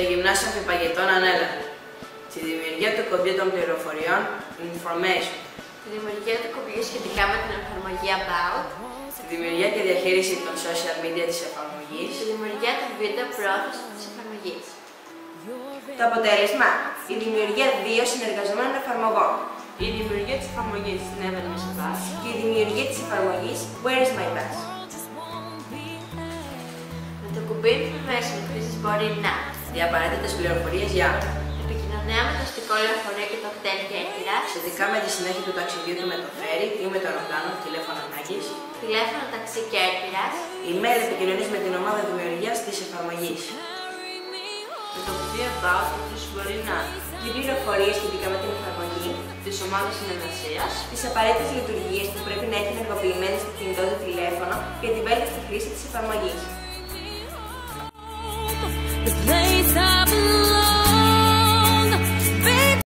Το Γυμνάσιο Αμφιπαγετών ανέλαβε τη δημιουργία του κωδιού των πληροφοριών Information, τη δημιουργία του κωδιού σχετικά με την εφαρμογή About, τη δημιουργία και διαχείριση των social media της εφαρμογής, τη δημιουργία του βίντεο πρόθεσης της εφαρμογής. Το αποτέλεσμα, η δημιουργία 2 συνεργαζομένων εφαρμογών, Η δημιουργία της εφαρμογής Never Miss a Bus και η δημιουργία της εφαρμογής Where is my bus. Με το κουμπί Information ο χρήστης μπορεί να Οι απαραίτητες πληροφορίες για επικοινωνία με το αστικό λεωφορείο και το κτέλ Κέρκυρας, σχετικά με τη συνέχεια του ταξιδιού του με το φέρι ή με το αεροπλάνο, τηλέφωνο ανάγκης, τηλέφωνο ταξί Κέρκυρας, email επικοινωνίας με την ομάδα δημιουργίας της εφαρμογής. με το κουμπί About ο χρήστης μπορεί να Οι πληροφορίες σχετικά με την εφαρμογή, της ομάδας συνεργασίας, τις απαραίτητες λειτουργίες που πρέπει να έχει ενεργοποιημένες στο κινητό του τηλέφωνο για την βέλτιστη χρήση της εφαρμογής.